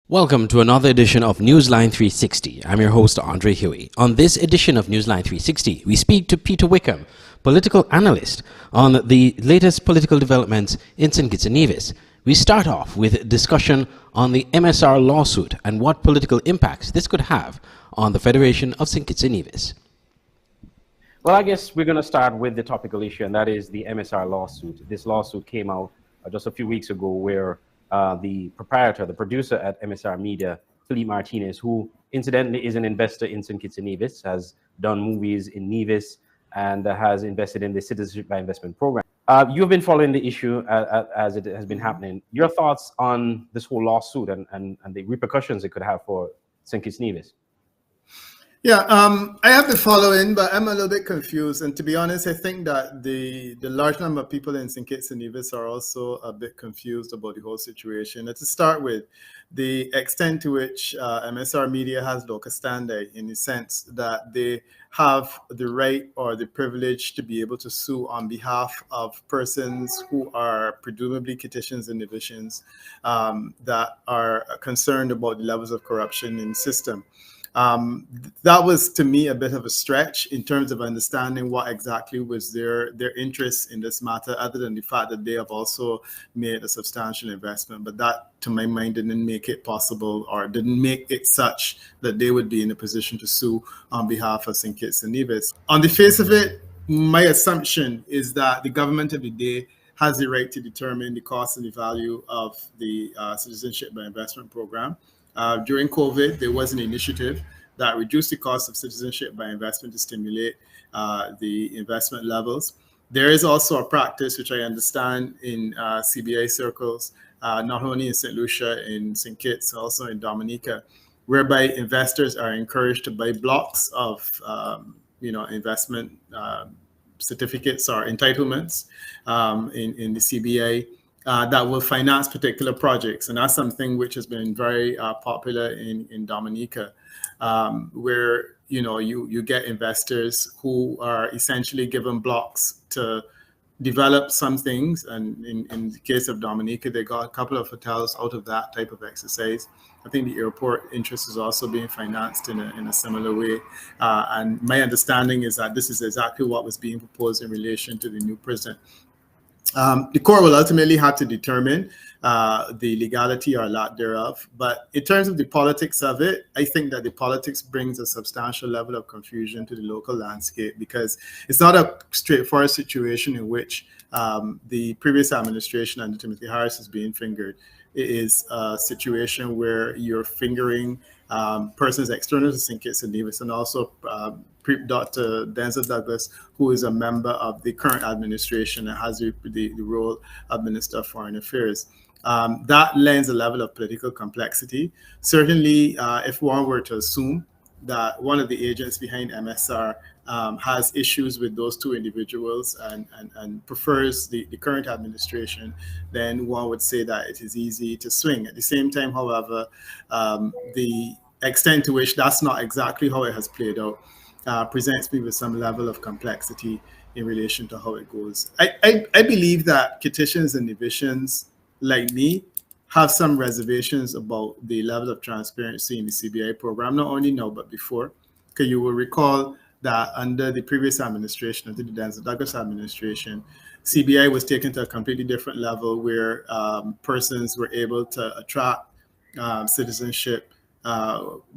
Welcome to another edition of Newsline 360. I'm your host, Andre Huey. On this edition of Newsline 360, we speak to Peter Wickham, political analyst, on the latest political developments in St. Kitts and Nevis. We start off with a discussion on the Msr lawsuit and what political impacts this could have on the Federation of St. Kitts and Nevis. Well, I guess we're going to start with the topical issue, and that is the Msr lawsuit. This lawsuit came out just a few weeks ago where the proprietor, the producer at Msr Media, Philippe Martinez, who incidentally is an investor in St. Kitts and Nevis, has done movies in Nevis and has invested in the Citizenship by Investment program. You've been following the issue as it has been happening. Your thoughts on this whole lawsuit and the repercussions it could have for St. Kitts and Nevis? Yeah, I have the following, but I'm a little bit confused. And to be honest, I think that the large number of people in St. Kitts and Nevis are also a bit confused about the whole situation. And to start with, the extent to which Msr Media has locus standi, in the sense that they have the right or the privilege to be able to sue on behalf of persons who are presumably Kittitians and Nevisians that are concerned about the levels of corruption in the system. That was, to me, a bit of a stretch in terms of understanding what exactly was their interest in this matter, other than the fact that they have also made a substantial investment. But that, to my mind, didn't make it possible, or didn't make it such that they would be in a position to sue on behalf of St. Kitts and Nevis. On the face of it, my assumption is that the government of the day has the right to determine the cost and the value of the Citizenship by Investment program. During COVID, there was an initiative that reduced the cost of citizenship by investment to stimulate the investment levels. There is also a practice, which I understand in CBA circles, not only in St. Lucia, in St. Kitts, also in Dominica, whereby investors are encouraged to buy blocks of investment certificates or entitlements in the CBA. That will finance particular projects. And that's something which has been very popular in Dominica, where you get investors who are essentially given blocks to develop some things. And in the case of Dominica, they got a couple of hotels out of that type of exercise. I think the airport interest is also being financed in a similar way. And my understanding is that this is exactly what was being proposed in relation to the new prison. The court will ultimately have to determine the legality or lack thereof. But in terms of the politics of it, I think that the politics brings a substantial level of confusion to the local landscape, because it's not a straightforward situation in which the previous administration under Timothy Harris is being fingered. It is a situation where you're fingering persons external to St. Kitts and Nevis, and also Dr. Denzel Douglas, who is a member of the current administration and has the role of Minister of Foreign Affairs. That lends a level of political complexity. Certainly, if one were to assume that one of the agents behind Msr has issues with those two individuals and prefers the current administration, then one would say that it is easy to swing. At the same time, however, the extent to which that's not exactly how it has played out presents me with some level of complexity in relation to how it goes. I believe that Kittitians and Nevisians, like me, have some reservations about the level of transparency in the CBI program, not only now, but before. Because you will recall that under the previous administration, under the Denzel Douglas administration, CBI was taken to a completely different level, where persons were able to attract citizenship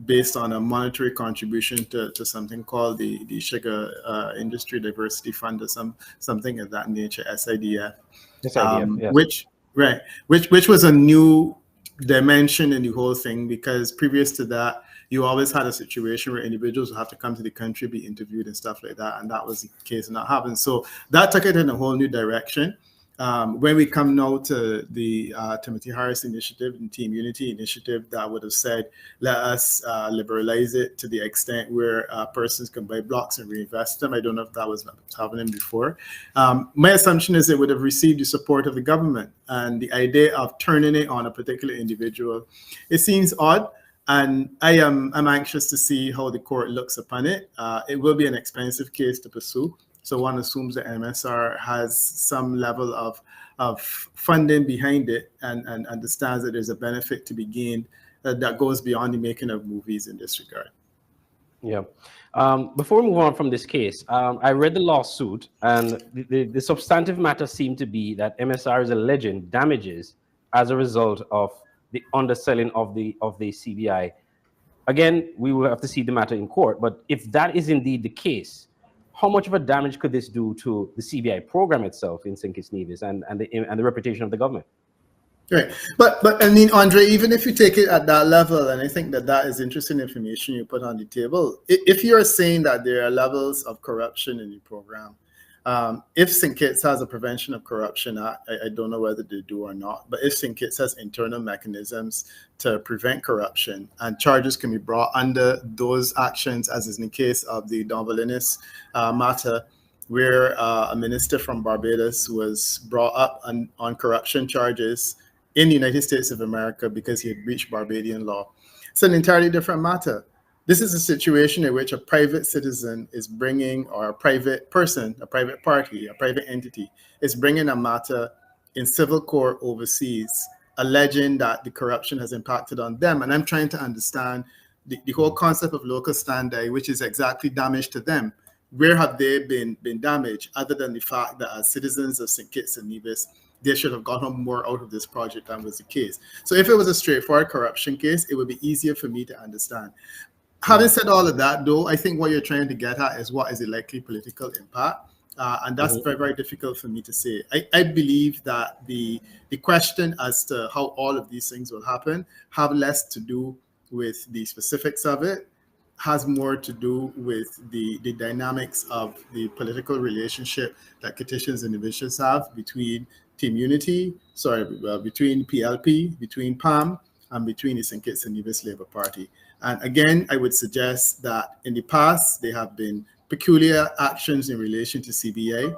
based on a monetary contribution to something called the Sugar Industry Diversity Fund, or something of that nature, SIDF. Yes. Which was a new dimension in the whole thing, because previous to that, you always had a situation where individuals would have to come to the country, be interviewed and stuff like that, and that was the case not happening. So that took it in a whole new direction. When we come now to the Timothy Harris initiative and Team Unity initiative, that would have said, let us liberalize it to the extent where persons can buy blocks and reinvest them. I don't know if that was happening before. My assumption is it would have received the support of the government, and the idea of turning it on a particular individual, it seems odd. And I'm anxious to see how the court looks upon it. It will be an expensive case to pursue. So one assumes that MSR has some level of funding behind it and understands that there's a benefit to be gained that goes beyond the making of movies in this regard. Yeah. Before we move on from this case, I read the lawsuit, and the substantive matter seemed to be that MSR is alleging damages as a result of the underselling of the CBI. Again, we will have to see the matter in court, but if that is indeed the case, how much of a damage could this do to the CBI program itself in St. Kitts Nevis and the reputation of the government? Right, but I mean, Andre, even if you take it at that level, and I think that is interesting information you put on the table. If you're saying that there are levels of corruption in the program, if St. Kitts has a Prevention of Corruption Act, I don't know whether they do or not, but if St. Kitts has internal mechanisms to prevent corruption and charges can be brought under those actions, as is in the case of the Don Valinis matter, where a minister from Barbados was brought up on corruption charges in the United States of America because he had breached Barbadian law. It's an entirely different matter. This is a situation in which a private citizen is bringing, or a private person, a private party, a private entity is bringing a matter in civil court overseas, alleging that the corruption has impacted on them. And I'm trying to understand the whole concept of locus standi, which is exactly damage to them. Where have they been damaged, other than the fact that as citizens of St. Kitts and Nevis, they should have gotten more out of this project than was the case. So if it was a straightforward corruption case, it would be easier for me to understand. Having said all of that, though, I think what you're trying to get at is what is the likely political impact. And that's very, very difficult for me to say. I believe that the question as to how all of these things will happen have less to do with the specifics of it, has more to do with the dynamics of the political relationship that Kittitians and Nevisians have between Team Unity, between PLP, between PAM, and between the St. Kitts and Nevis Labour Party. And again, I would suggest that in the past, there have been peculiar actions in relation to CBA.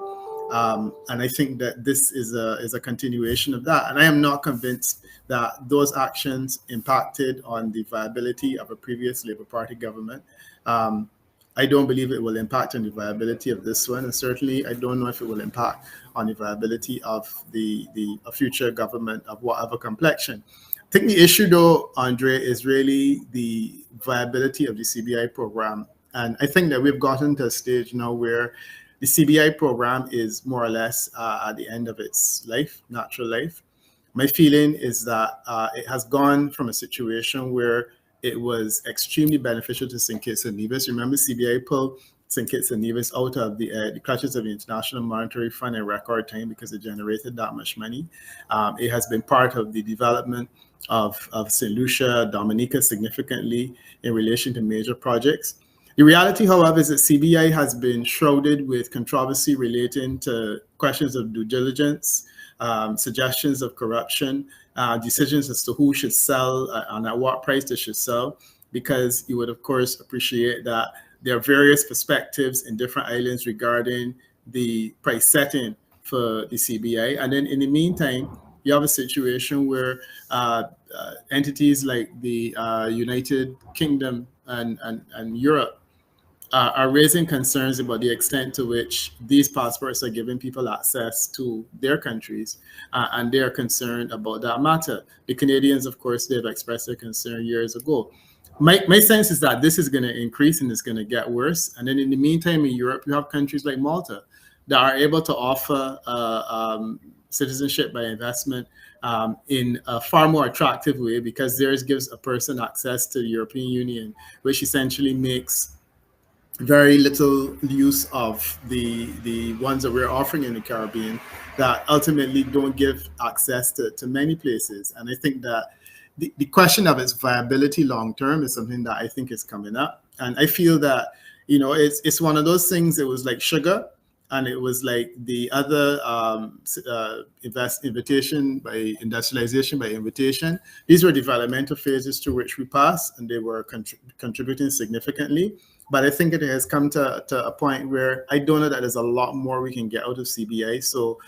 And I think that this is a continuation of that. And I am not convinced that those actions impacted on the viability of a previous Labour Party government. I don't believe it will impact on the viability of this one. And certainly, I don't know if it will impact on the viability of a future government of whatever complexion. I think the issue, though, Andre, is really the viability of the CBI program. And I think that we've gotten to a stage now where the CBI program is more or less at the end of its life, natural life. My feeling is that it has gone from a situation where it was extremely beneficial to St. Kitts and Nevis. Remember, CBI pulled St. Kitts and Nevis out of the clutches of the International Monetary Fund in record time because it generated that much money. It has been part of the development of St. Lucia, Dominica significantly in relation to major projects. The reality, however, is that CBI has been shrouded with controversy relating to questions of due diligence, suggestions of corruption, decisions as to who should sell and at what price they should sell, because you would, of course, appreciate that there are various perspectives in different islands regarding the price setting for the CBI. And then in the meantime, you have a situation where entities like the United Kingdom and Europe are raising concerns about the extent to which these passports are giving people access to their countries, and they are concerned about that matter. The Canadians, of course, they've expressed their concern years ago. My sense is that this is going to increase and it's going to get worse. And then in the meantime, in Europe, you have countries like Malta that are able to offer citizenship by investment in a far more attractive way, because theirs gives a person access to the European Union, which essentially makes very little use of the ones that we're offering in the Caribbean that ultimately don't give access to many places. And I think that the question of its viability long term is something that I think is coming up. And I feel that, it's one of those things. It was like sugar, and it was like the other invitation by industrialization by invitation. These were developmental phases through which we passed, and they were contributing significantly. But I think it has come to a point where I don't know that there's a lot more we can get out of CBI. So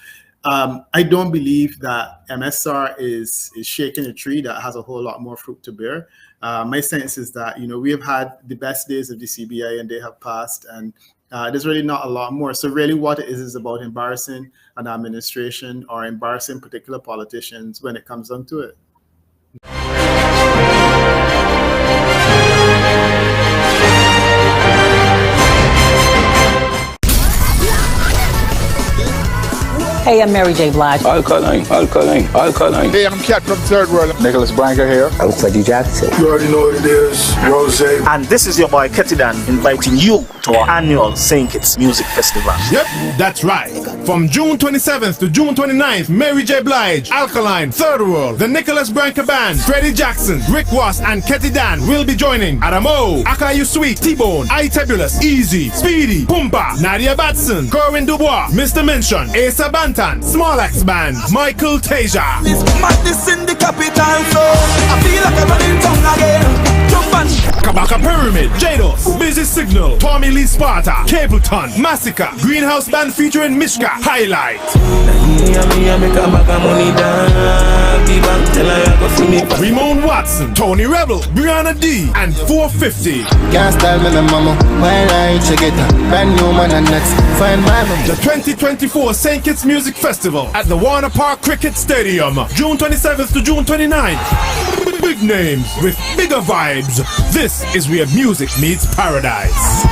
I don't believe that MSR is shaking a tree that has a whole lot more fruit to bear. My sense is that, we have had the best days of the CBI and they have passed, and There's really not a lot more. So really what it is about embarrassing an administration or embarrassing particular politicians when it comes down to it. Hey, I'm Mary J. Blige. Alkaline. Hey, I'm Cat from Third World. Nicholas Branker here. I'm Freddie Jackson. You already know what it is, Rose. And this is your boy Ketidan inviting you to our annual St. Kitts Music Festival. Yep, that's right. From June 27th to June 29th, Mary J. Blige, Alkaline, Third World, the Nicholas Branker Band, Freddie Jackson, Rick Ross, and Ketidan will be joining Adamo, Akayu Sweet, T-Bone, I-Tabulous, Easy, Speedy, Pumpa, Nadia Batson, Corwin Dubois, Mr. Mention, Asa Bantan, Small Axe Band, Michael Tasia. This madness in the capital, so I feel like I'm running tongue again. Kabaka Pyramid, Jados, Busy Signal, Tommy Lee Sparta, Capleton, Massacre, Greenhouse Band featuring Mishka, Highlight. Ramon Watson, Tony Rebel, Brianna D, and 450. Can't style me, mama. Why I check it? Brand new man and next. Find my mama. The 2024 St. Kitts Music Festival at the Warner Park Cricket Stadium, June 27th to June 29th. Big names with bigger vibes. This is where music meets paradise.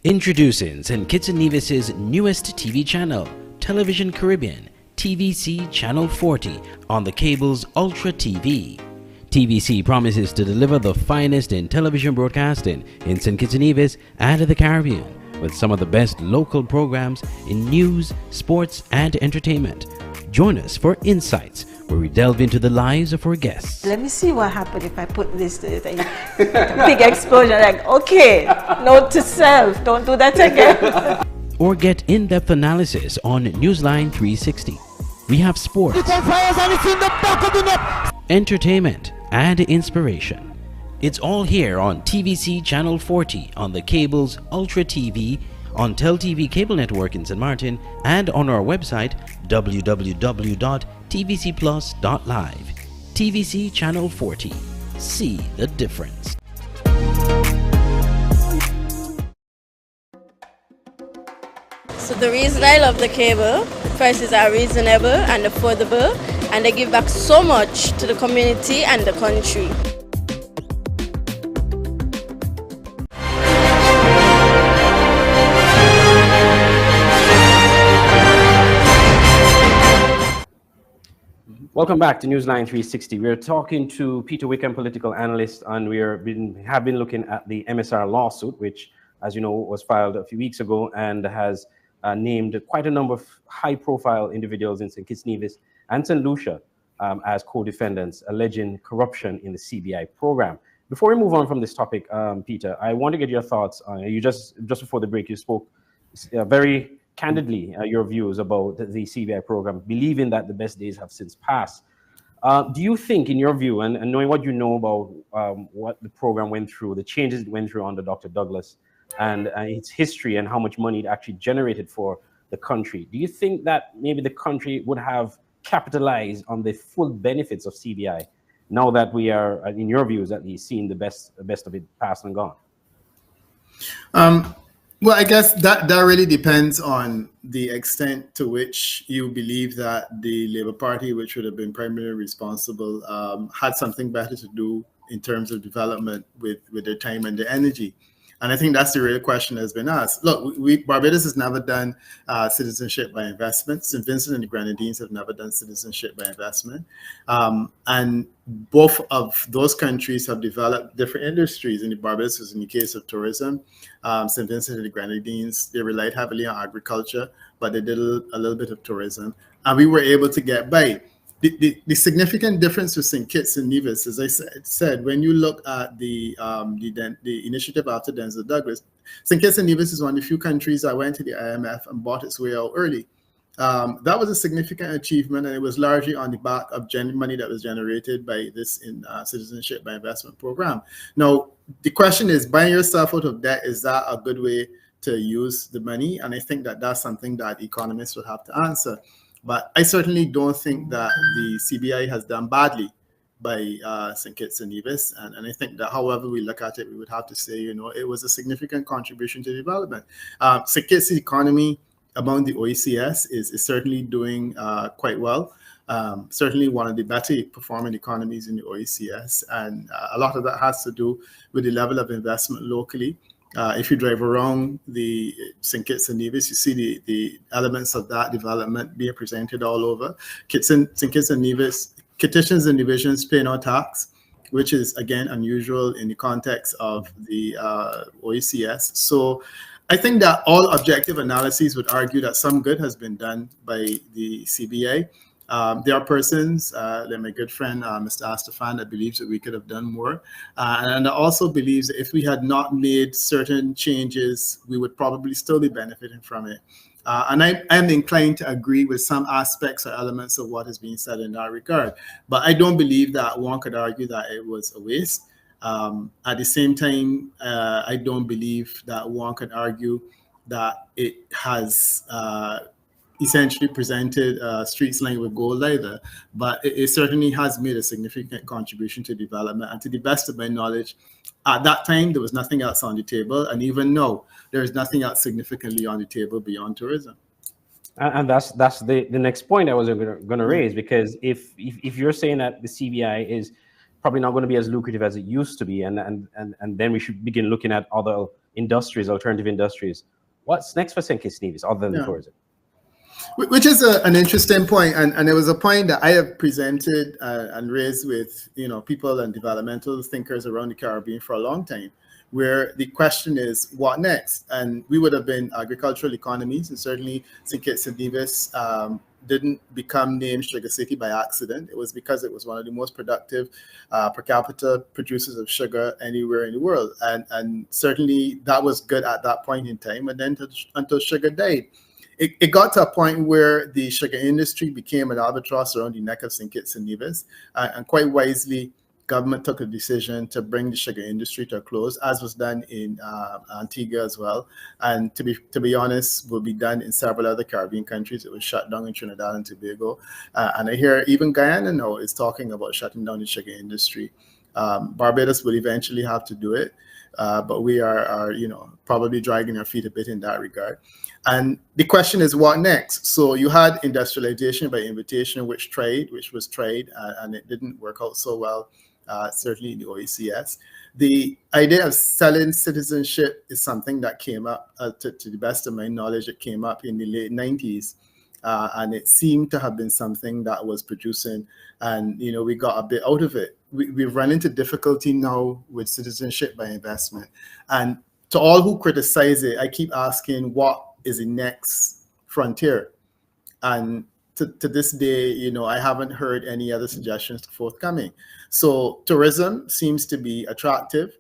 Introducing St. Kitts and Nevis's newest TV channel, Television Caribbean, TVC Channel 40 on the cable's Ultra TV. TVC promises to deliver the finest in television broadcasting in St. Kitts and Nevis and the Caribbean, with some of the best local programs in news, sports, and entertainment. Join us for Insights, where we delve into the lives of our guests. Let me see what happened if I put this to it. Big explosion, like, okay, note to self, don't do that again. Or get in-depth analysis on Newsline 360. We have sports, entertainment, and inspiration. It's all here on TVC Channel 40 on the cable's Ultra TV, on TelTV cable network in St. Martin, and on our website www.tvcplus.live. TVC Channel 40. See the difference. So the reason I love the cable, prices are reasonable and affordable, and they give back so much to the community and the country. Welcome back to Newsline 360. We're talking to Peter Wickham, political analyst, and we have been looking at the Msr lawsuit, which, as you know, was filed a few weeks ago and has named quite a number of high-profile individuals in St. Kitts Nevis and St. Lucia as co-defendants, alleging corruption in the CBI program. Before we move on from this topic, Peter, I want to get your thoughts on, you just before the break, you spoke very candidly your views about the CBI program, believing that the best days have since passed. Do you think, in your view, and knowing what you know about what the program went through, the changes it went through under Dr. Douglas, and its history and how much money it actually generated for the country, do you think that maybe the country would have capitalized on the full benefits of CBI now that we are, in your views at least, seeing the best of it passed and gone? Well, I guess that really depends on the extent to which you believe that the Labour Party, which would have been primarily responsible, had something better to do in terms of development with their time and their energy. And I think that's the real question that's been asked. Look, Barbados has never done citizenship by investment. St. Vincent and the Grenadines have never done citizenship by investment. And both of those countries have developed different industries. In the Barbados, in the case of tourism, St. Vincent and the Grenadines, they relied heavily on agriculture, but they did a little bit of tourism. And we were able to get by. The significant difference with St. Kitts and Nevis, as I said, when you look at the initiative after Denzel Douglas, St. Kitts and Nevis is one of the few countries that went to the IMF and bought its way out early. That was a significant achievement, and it was largely on the back of money that was generated by this citizenship by investment program. Now, the question is, buying yourself out of debt, is that a good way to use the money? And I think that that's something that economists will have to answer. But I certainly don't think that the CBI has done badly by St. Kitts and Nevis. And I think that however we look at it, we would have to say, it was a significant contribution to development. St. Kitts' economy among the OECS is certainly doing quite well. Certainly one of the better performing economies in the OECS. And a lot of that has to do with the level of investment locally. If you drive around the St. Kitts and Nevis, you see the elements of that development being presented all over. St. Kitts and Nevis, Kittitians and divisions pay no tax, which is, again, unusual in the context of the OECS. So I think that all objective analyses would argue that some good has been done by the CBA. There are persons, like my good friend, Mr. Astafan, that believes that we could have done more. And also believes that if we had not made certain changes, we would probably still be benefiting from it. And I'm inclined to agree with some aspects or elements of what is being said in that regard. But I don't believe that one could argue that it was a waste. At the same time, I don't believe that one could argue that it has essentially presented streets lined with gold either, but it certainly has made a significant contribution to development. And to the best of my knowledge, at that time, there was nothing else on the table. And even now, there is nothing else significantly on the table beyond tourism. And that's the next point I was going to raise, because if you're saying that the CBI is probably not going to be as lucrative as it used to be, and then we should begin looking at other industries, alternative industries, what's next for St. Kitts and Nevis other than tourism? Which is an interesting point, and it was a point that I have presented and raised with people and developmental thinkers around the Caribbean for a long time, where the question is, what next? And we would have been agricultural economies, and certainly St. Kitts and Nevis didn't become named Sugar City by accident. It was because it was one of the most productive per capita producers of sugar anywhere in the world, and certainly that was good at that point in time, and then until sugar died. It got to a point where the sugar industry became an albatross around the neck of St. Kitts and Nevis, and quite wisely, government took a decision to bring the sugar industry to a close, as was done in Antigua as well, and to be honest, will be done in several other Caribbean countries. It was shut down in Trinidad and Tobago, and I hear even Guyana now is talking about shutting down the sugar industry. Barbados will eventually have to do it, but we are probably dragging our feet a bit in that regard. And the question is, what next? So you had industrialization by invitation, which was tried, and it didn't work out so well, certainly in the OECS. The idea of selling citizenship is something that came up, to the best of my knowledge, it came up in the late 90s. And it seemed to have been something that was producing, and we got a bit out of it. We've run into difficulty now with citizenship by investment. And to all who criticize it, I keep asking, what is the next frontier? And to this day, I haven't heard any other suggestions forthcoming. So tourism seems to be attractive.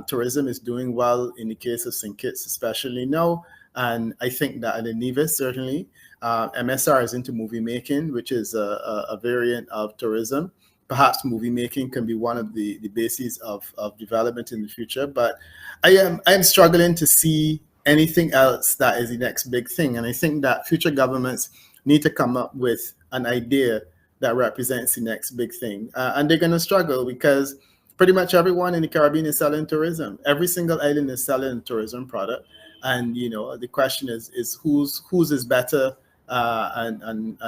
Tourism is doing well in the case of St. Kitts, especially now. And I think that in Nevis, certainly, MSR is into movie making, which is a variant of tourism. Perhaps movie making can be one of the bases of development in the future. But I am struggling to see anything else that is the next big thing. And I think that future governments need to come up with an idea that represents the next big thing. And they're going to struggle because pretty much everyone in the Caribbean is selling tourism. Every single island is selling a tourism product. And, the question is whose is better, and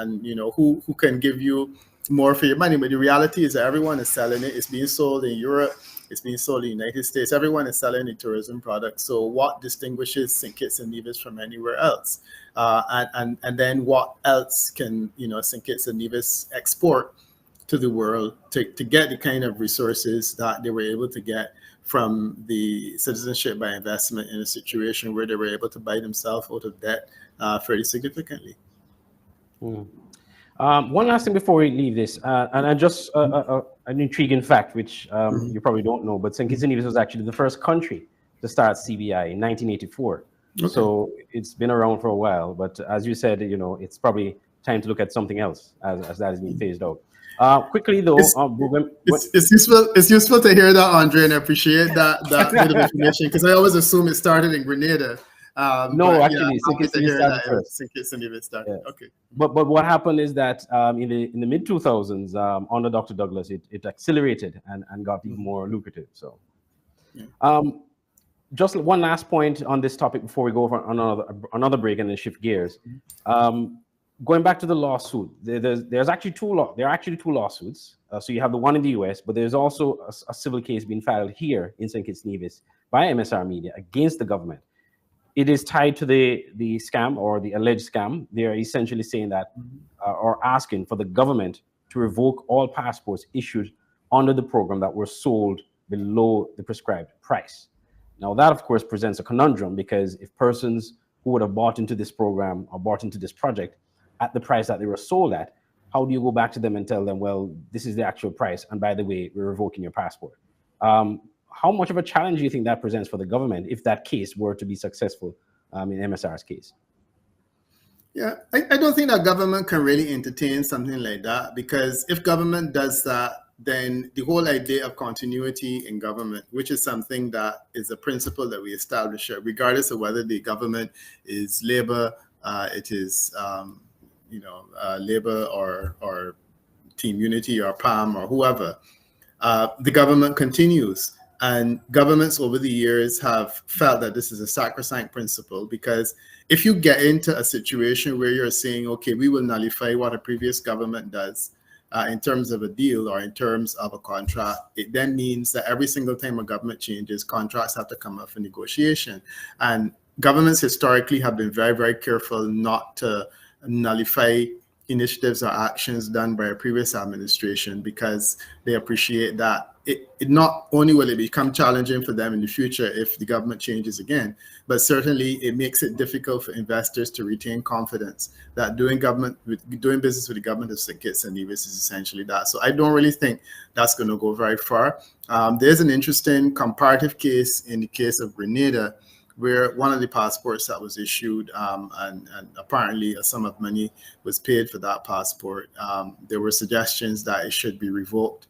who can give you more for your money. But the reality is that everyone is selling it. It's being sold in Europe. It's being sold in the United States. Everyone is selling a tourism product. So what distinguishes St. Kitts and Nevis from anywhere else? And then what else can St. Kitts and Nevis export to the world to get the kind of resources that they were able to get from the citizenship by investment in a situation where they were able to buy themselves out of debt fairly significantly. One last thing before we leave this, and just an intriguing fact, which you probably don't know, but St. Kitts and Nevis was actually the first country to start CBI in 1984. Okay. So it's been around for a while, but as you said, it's probably time to look at something else as that is being phased out. Quickly though, it's useful to hear that, Andre, and I appreciate that bit of information, because I always assume it started in Grenada. No, actually, St. Kitts and Nevis started first. St. Kitts and Nevis started. Yes. Okay. But what happened is that in the mid 2000s, under Dr. Douglas, it accelerated and got even more lucrative. So, just one last point on this topic before we go over another break and then shift gears. Going back to the lawsuit, there are actually two lawsuits. So you have the one in the US, but there's also a civil case being filed here in St. Kitts Nevis by MSR Media against the government. It is tied to the scam or the alleged scam. They are essentially saying that or asking for the government to revoke all passports issued under the program that were sold below the prescribed price. Now that, of course, presents a conundrum, because if persons who would have bought into this program or bought into this project at the price that they were sold at, how do you go back to them and tell them, well, this is the actual price, and by the way, we're revoking your passport? How much of a challenge do you think that presents for the government if that case were to be successful in MSR's case? Yeah, I don't think that government can really entertain something like that, because if government does that, then the whole idea of continuity in government, which is something that is a principle that we establish, regardless of whether the government is Labour, it is Labour or Team Unity or PAM or whoever, the government continues. And governments over the years have felt that this is a sacrosanct principle, because if you get into a situation where you're saying, okay, we will nullify what a previous government does in terms of a deal or in terms of a contract, it then means that every single time a government changes, contracts have to come up for negotiation. And governments historically have been very, very careful not to nullify initiatives or actions done by a previous administration, because they appreciate that it not only will it become challenging for them in the future if the government changes again, but certainly it makes it difficult for investors to retain confidence that doing business with the government of St. Kitts and Nevis is essentially that. So I don't really think that's going to go very far. There's an interesting comparative case in the case of Grenada, where one of the passports that was issued and apparently a sum of money was paid for that passport. There were suggestions that it should be revoked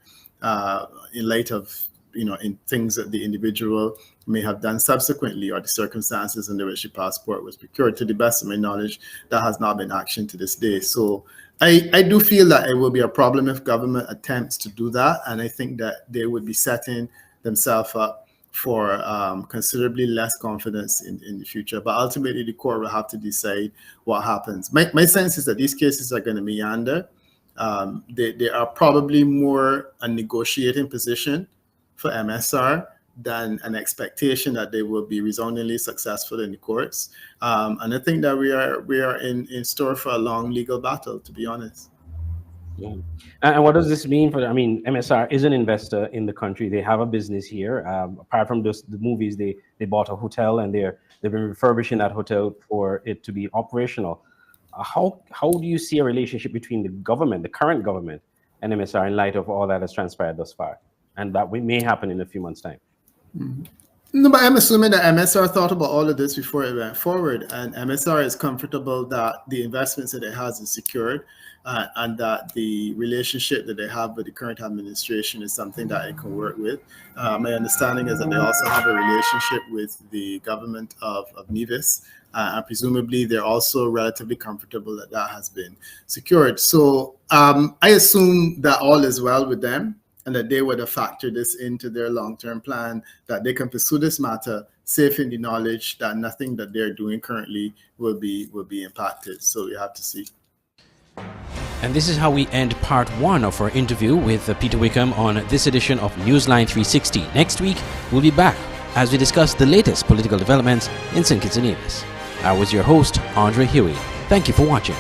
in light of, in things that the individual may have done subsequently or the circumstances under which the passport was procured. To the best of my knowledge, that has not been actioned to this day. So I do feel that it will be a problem if government attempts to do that. And I think that they would be setting themselves up for considerably less confidence in the future. But ultimately, the court will have to decide what happens. My sense is that these cases are going to meander. They are probably more a negotiating position for MSR than an expectation that they will be resoundingly successful in the courts. And I think that we are in store for a long legal battle, to be honest. Yeah. And what does this mean for, MSR is an investor in the country. They have a business here. Apart from just the movies, they bought a hotel, and they've been refurbishing that hotel for it to be operational. How do you see a relationship between the government, the current government, and MSR in light of all that has transpired thus far, and that may happen in a few months' time? Mm-hmm. No, but I'm assuming that MSR thought about all of this before it went forward, and MSR is comfortable that the investments that it has is secured, and that the relationship that they have with the current administration is something that it can work with. My understanding is that they also have a relationship with the government of Nevis, and presumably they're also relatively comfortable that that has been secured. So I assume that all is well with them, and that they would have factored this into their long-term plan, that they can pursue this matter safe in the knowledge that nothing that they're doing currently will be impacted. So we have to see. And this is how we end part 1 of our interview with Peter Wickham on this edition of Newsline 360. Next week, we'll be back as we discuss the latest political developments in St. Kitts and Nevis. I was your host, Andre Huey. Thank you for watching.